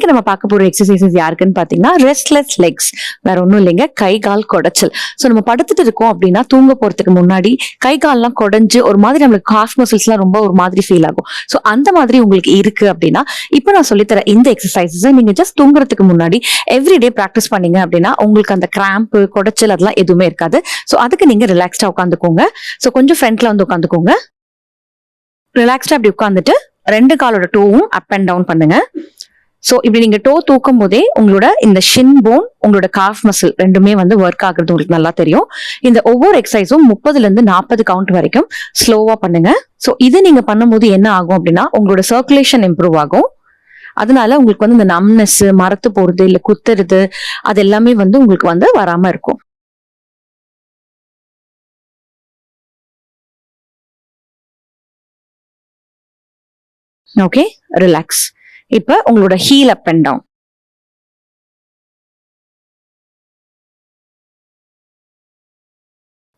நம்ம பார்க்க போற எக்ஸசைசஸ் யாருக்குன்னு பாத்தீங்கன்னா ரெஸ்ட்லெஸ் லெக்ஸ். வேற ஒன்றும் இல்லைங்க, கை கால் குடைச்சல். ஸோ நம்ம படுத்துட்டு இருக்கோம் அப்படின்னா தூங்க போறதுக்கு முன்னாடி கை கால்லாம் குடைஞ்சு ஒரு மாதிரி நம்மளுக்கு காஃப் மசில்ஸ்லாம் ரொம்ப ஒரு மாதிரி ஃபீல் ஆகும். ஸோ அந்த மாதிரி உங்களுக்கு இருக்கு அப்படின்னா இப்போ நான் சொல்லித்தர இந்த எக்ஸசைசஸ் நீங்க ஜஸ்ட் தூங்குறதுக்கு முன்னாடி எவ்ரிடே ப்ராக்டிஸ் பண்ணீங்க அப்படின்னா உங்களுக்கு அந்த கிராம்ப் குடைச்சல் அதெல்லாம் எதுவுமே இருக்காது. ஸோ அதுக்கு நீங்க ரிலாக்ஸ்டா உட்காந்துக்கோங்க. ஸோ கொஞ்சம் ஃப்ரண்ட்ல வந்து உட்காந்துக்கோங்க. ரிலாக்ஸ்டா அப்படி உட்காந்துட்டு ரெண்டு காலோட டோவும் அப் அண்ட் டவுன் பண்ணுங்க. சோ இப்படி நீங்க டோ தூக்கும் போதே உங்களோட இந்த ஷின் போன், உங்களோட காஃப் மசில் ரெண்டுமே வந்து ஒர்க் ஆகுறது உங்களுக்கு நல்லா தெரியும். இந்த ஒவ்வொரு எக்ஸசைஸும் 30ல இருந்து 40 கவுண்ட் வரைக்கும் ஸ்லோவா பண்ணுங்க. சோ இது நீங்க பண்ணும்போது என்ன ஆகும் அப்படின்னா உங்களோட சர்க்குலேஷன் இம்ப்ரூவ் ஆகும். அதனால உங்களுக்கு வந்து இந்த நம்னஸ், மரத்து போறது இல்ல குத்துறது அது எல்லாமே வந்து உங்களுக்கு வந்து வராம இருக்கும். Okay, relax. இப்ப உங்களோட ஹீல் அப் அண்ட் டவுன்.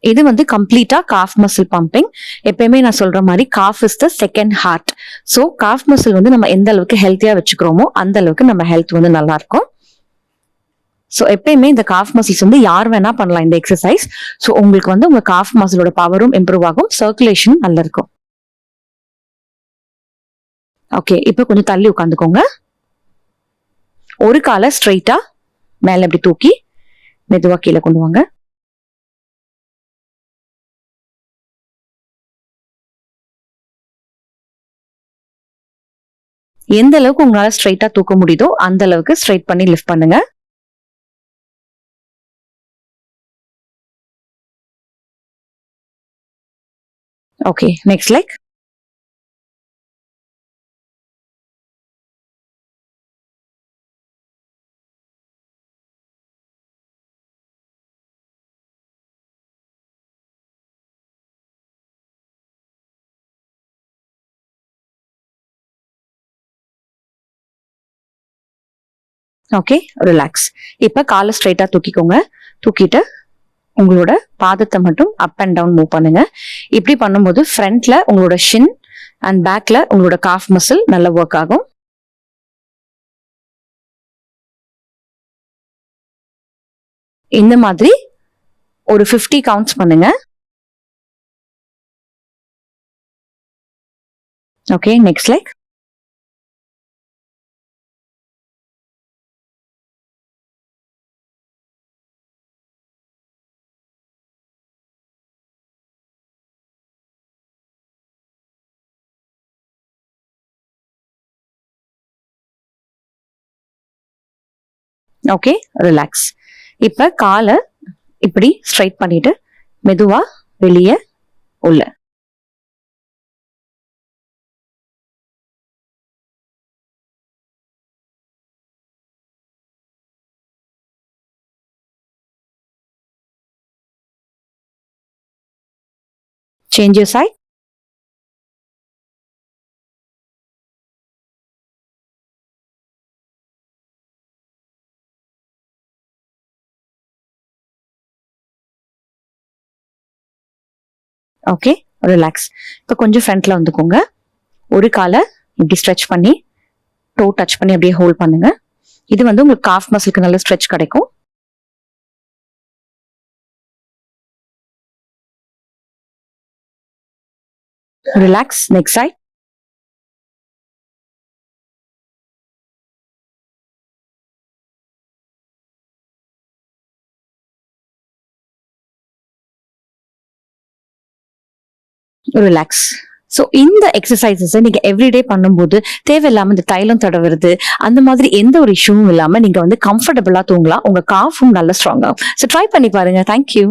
இது வந்து கம்ப்ளீட்டா காஃப் மசில் பம்பிங். எப்பயுமே நான் சொல்ற மாதிரி calf is the second heart. So calf muscle வந்து நம்ம எந்த அளவுக்கு ஹெல்த்தியா வச்சுக்கிறோமோ அந்த அளவுக்கு நம்ம ஹெல்த் வந்து நல்லா இருக்கும். ஸோ எப்பயுமே இந்த காஃப் மசில்ஸ் வந்து யார் வேணா பண்ணலாம் இந்த எக்ஸசைஸ். ஸோ உங்களுக்கு வந்து உங்க காஃப் மசிலோட பவரும் இம்ப்ரூவ் ஆகும், சர்க்குலேஷனும் நல்லா இருக்கும். ஓகே, இப்போ கொஞ்சம் தள்ளி உட்காந்துக்கோங்க. ஒரு காலை ஸ்ட்ரைட்டா மேல இப்படி தூக்கி மெதுவா கீழே கொண்டு வாங்க. எந்த அளவுக்கு உங்களால ஸ்ட்ரைட்டா தூக்க முடியுதோ அந்த அளவுக்கு ஸ்ட்ரைட் பண்ணி லிஃப்ட் பண்ணுங்க. Okay, next leg. Okay, relax. இப்ப காலை ஸ்ட்ரைட்டா தூக்கிக்கோங்க. தூக்கிட்டு உங்களோட பாதத்தை மட்டும் அப் அண்ட் டவுன் மூவ் பண்ணுங்க. இப்படி பண்ணும்போது ஃப்ரண்ட்ல உங்களோட ஷின் அண்ட் பேக்ல உங்களோட காஃப் மசில் நல்லா ஒர்க் ஆகும். இந்த மாதிரி ஒரு 50 கவுண்ட்ஸ் பண்ணுங்க. Okay, next leg. Okay, relax. இப்ப காலை இப்படி ஸ்ட்ரைட் பண்ணிட்டு மெதுவா வெளியே உள்ள. Change your side. Okay, relax. இப்போ கொஞ்சம் ஃப்ரண்ட்ல வந்துக்கோங்க. ஒரு காலை இப்படி ஸ்ட்ரெச் பண்ணி டோ டச் பண்ணி அப்படியே ஹோல்ட் பண்ணுங்க. இது வந்து உங்களுக்கு காஃப் மசிலுக்கு நல்ல ஸ்ட்ரெச் கிடைக்கும். Relax. Next side. Relax. So இந்த எக்ஸசைசஸ் நீங்க எவ்ரிடே பண்ணும்போது தேவையில்லாம இந்த தைலம் தடவுறது அந்த மாதிரி எந்த ஒரு இஷ்யூவும் இல்லாம நீங்க வந்து கம்ஃபர்டபுளா தூங்கலாம். உங்க காஃபும் நல்ல ஸ்ட்ராங் ஆகும். ஸோ ட்ரை பண்ணி பாருங்க. தேங்க்யூ.